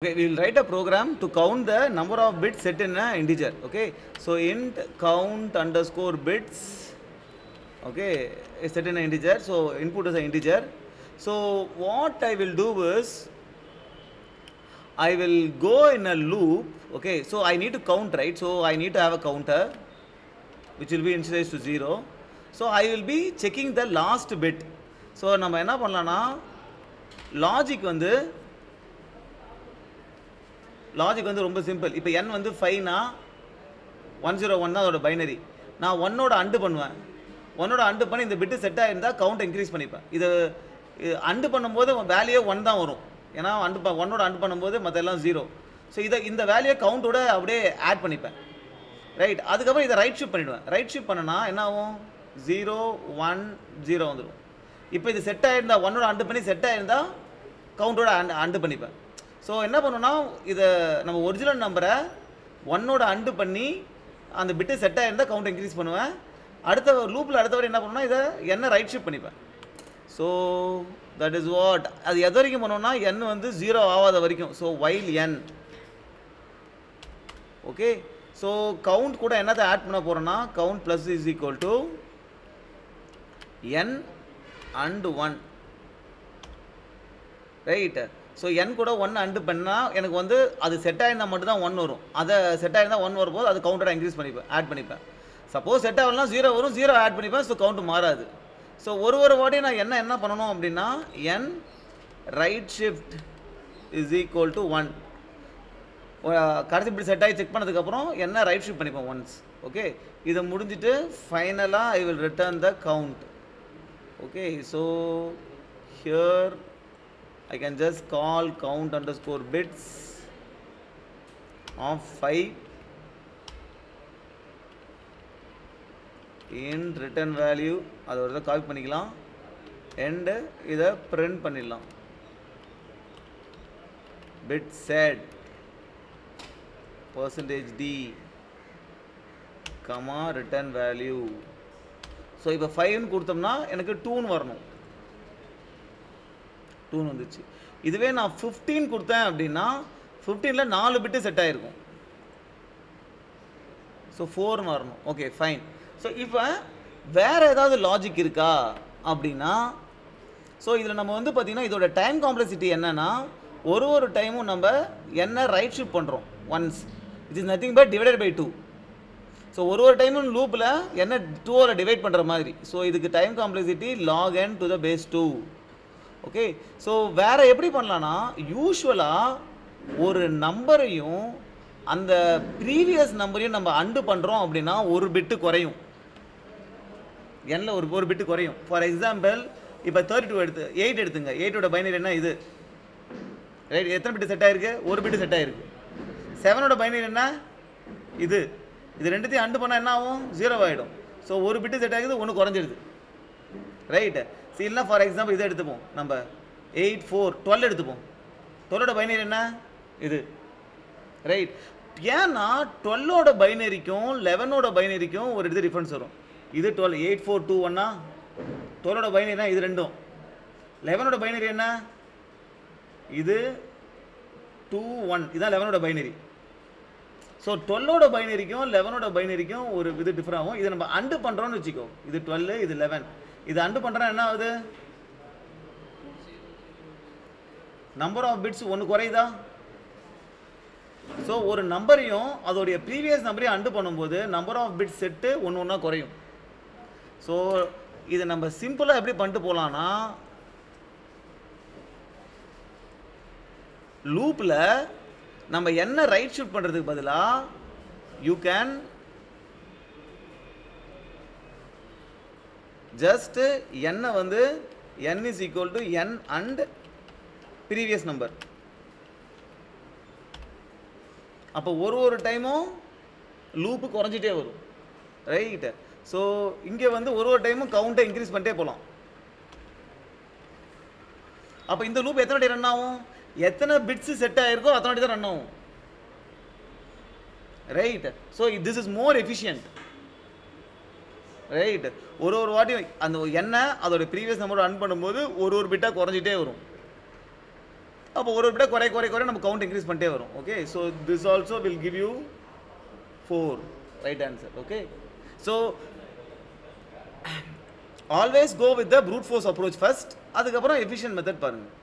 Okay, we will write a program to count the number of bits set in an integer. Okay, so int count underscore bits. Okay, is set in an integer. So input is an integer. So what I will do is I will go in a loop. Okay, so I need to count, right? So I need to have a counter which will be initialized to 0. So I will be checking the last bit. So நம்ம என்ன பண்ணலாம்னா logic வந்து ரொம்ப simple. இப்போ n வந்து 5னா 101 தான் அதோட binary. நான் 1ஓட அண்டு பண்ணுவேன். 1ஓட அண்டு பண்ணி இந்த பிட்டு செட் ஆகிருந்தால் கவுண்ட் இன்க்ரீஸ் பண்ணிப்பேன். இது அண்டு பண்ணும்போது வேல்யூ 1 தான் வரும். ஏன்னா 1ஓட அண்டு பண்ணும்போது மற்ற எல்லாம் 0. ஸோ இந்த வேல்யூ கவுண்டோட அப்படியே ஆட் பண்ணிப்பேன். ரைட், அதுக்கப்புறம் இதை ரைட் ஷிஃப்ட் பண்ணிவிடுவேன். ரைட் ஷிஃப்ட் பண்ணனா என்ன ஆகும்? 0 1 0 வந்துடும். இப்போ இது செட் ஆகிருந்தால் 1ஓட அண்டு பண்ணி செட் ஆகிருந்தால் கவுண்டோட அண்டு பண்ணிப்பேன். ஸோ என்ன பண்ணுன்னா இதை நம்ம ஒரிஜினல் நம்பரை 1ஓட அண்டு பண்ணி அந்த பிட்டு செட் ஆகிருந்தால் கவுண்ட் இன்க்ரீஸ் பண்ணுவேன். அடுத்த லூப்பில் அடுத்தவரை என்ன பண்ணுன்னா இதை என்ன ரைட் ஷிஃப்ட் பண்ணிப்பேன். So that is what. அது எது வரைக்கும் பண்ணோன்னா n வந்து 0 ஆகாத வரைக்கும். So while n. Okay, so count கூட என்னத்தை ஆட் பண்ண போகிறோன்னா count plus is equal to n and 1. Right, so n கூட 1 அண்டு பண்ணால் எனக்கு வந்து அது செட் ஆகிருந்தால் மட்டும்தான் 1 வரும். அதை செட் ஆகிருந்தால் 1 வரும்போது அது கவுண்டரை இன்க்ரீஸ் பண்ணிப்பேன், ஆட் பண்ணிப்பேன். சப்போஸ் செட் ஆகலாம் 0 வரும், 0 ஆட் பண்ணிப்பேன். ஸோ கவுண்ட் மாறாது. ஸோ ஒரு வாட்டியும் நான் என்ன பண்ணணும் அப்படின்னா n right shift is equal to 1. கடைசி இப்படி செட் ஆகி செக் பண்ணதுக்கப்புறம் என்ன ரைட் ஷிஃப்ட் பண்ணிப்பேன் ஒன்ஸ். ஓகே, இதை முடிஞ்சிட்டு ஃபைனலாக I will return the count. Okay, so here I can just call count underscore bits of 5 in return value. அதை ஒரு காப்பி பண்ணிக்கலாம் and இதை print பண்ணிடலாம். bit set %d comma return value. So இப்போ 5 கொடுத்தோம்னா எனக்கு 2 வரணும். 2 வந்துச்சு. இதுவே நான் 15 கொடுத்தேன் அப்படின்னா 15ல 4 பிட்டு செட் ஆகிருக்கும். ஸோ 4 வரணும். Okay fine. ஸோ இப்போ வேறு ஏதாவது லாஜிக் இருக்கா அப்படின்னா ஸோ இதில் நம்ம வந்து பார்த்திங்கன்னா இதோட டைம் காம்ப்ளெக்சிட்டி என்னென்னா ஒரு டைமும் நம்ம என்ன ரைட் ஷிஃப்ட் பண்ணுறோம் once it is nothing but divided by 2. So ஒரு டைமும் லூப்பில் என்ன 2ஆல் டிவைட் பண்ணுற மாதிரி. ஸோ இதுக்கு time complexity log n to the base 2. Okay, so வேறு எப்படி பண்ணலான்னா யூஸ்வலாக ஒரு நம்பரையும் அந்த ப்ரீவியஸ் நம்பரையும் நம்ம அண்டு பண்ணுறோம் அப்படின்னா ஒரு பிட்டு குறையும். எண்ணில் ஒரு பிட்டு குறையும். ஃபார் எக்ஸாம்பிள் இப்போ 32 8 எடுத்துங்க. 8ஓட பைனரி என்ன இது? ரைட், எத்தனை பிட்டு செட் ஆகிருக்கு? ஒரு பிட்டு செட் ஆகிருக்கு. 7ஓட பைனரி என்ன இது? இது ரெண்டுத்தையும் அண்டு பண்ணால் என்ன ஆகும்? 0 ஆகிடும். ஸோ ஒரு பிட்டு செட் ஆகுது, ஒன்று குறைஞ்சிடுது. ரைட்டு, இல்லைனா ஃபார் எக்ஸாம்பிள் இதை எடுத்துப்போம். நம்ம 8 4 12 எடுத்துப்போம். 12ஓட பைனரி என்ன இது? ரைட், ஏன்னா 12ஓட பைனரிக்கும் 11ஓட பைனரிக்கும் ஒரு இது டிஃப்ரென்ஸ் வரும். இது 12 8 4 2 1. 12ஓட பைனரி இது ரெண்டும். 11ஓட பைனரி என்ன இது? 2 1. இதுதான் 11ஓட பைனரி. ஸோ 12ஓட பைனரிக்கும் 11ஓட பைனரிக்கும் ஒரு இது டிஃப்ரெண்ட் ஆகும். இதை நம்ம அண்டு பண்ணுறோன்னு வச்சுக்கோ. இது 12 இது 11. இது அண்டு பண்ணுறா என்ன ஆகுது? நம்பர் ஆஃப் பிட்ஸ் ஒன்று குறையுதா? ஸோ ஒரு நம்பரையும் அதோடைய ப்ரீவியஸ் நம்பரையும் அண்டு பண்ணும்போது நம்பர் ஆஃப் பிட்ஸ் செட்டு ஒன்றா குறையும். ஸோ இதை நம்ம சிம்பிளாக எப்படி பண்ணிட்டு போகலான்னா லூப்பில் நம்ம என்ன ரைட் ஷிஃப்ட் பண்ணுறதுக்கு பதிலாக யூ கேன் ஜஸ்ட் n வந்து n is equal to n and previous number. அப்போ ஒரு டைமும் லூப்பு குறைஞ்சிட்டே வரும். ரைட், ஸோ இங்கே வந்து ஒரு டைமும் கவுண்ட்டை இன்க்ரீஸ் பண்ணிட்டே போகலாம். அப்போ இந்த லூப் எத்தனை வாட்டி ரன் ஆகும்? எத்தனை பிட்ஸு செட் ஆகிருக்கோ அத்தனை வாட்டி தான் ரன் ஆகும். Right, so this is more efficient. Right, ஒரு வாட்டியும் அந்த எண்ணெய் அதோட ப்ரீவியஸ் நம்பரோட அன் பண்ணும்போது ஒரு பிட்டாக குறைஞ்சிட்டே வரும். அப்போ ஒரு பிட்டை குறை நம்ம கவுண்ட் இன்க்ரீஸ் பண்ணிட்டே வரும். Okay, so this also will give you 4 right answer. Okay, so always go with the brute force approach first, அதுக்கப்புறம் எஃபிஷியன்ட் மெத்தட் பாருங்கள்.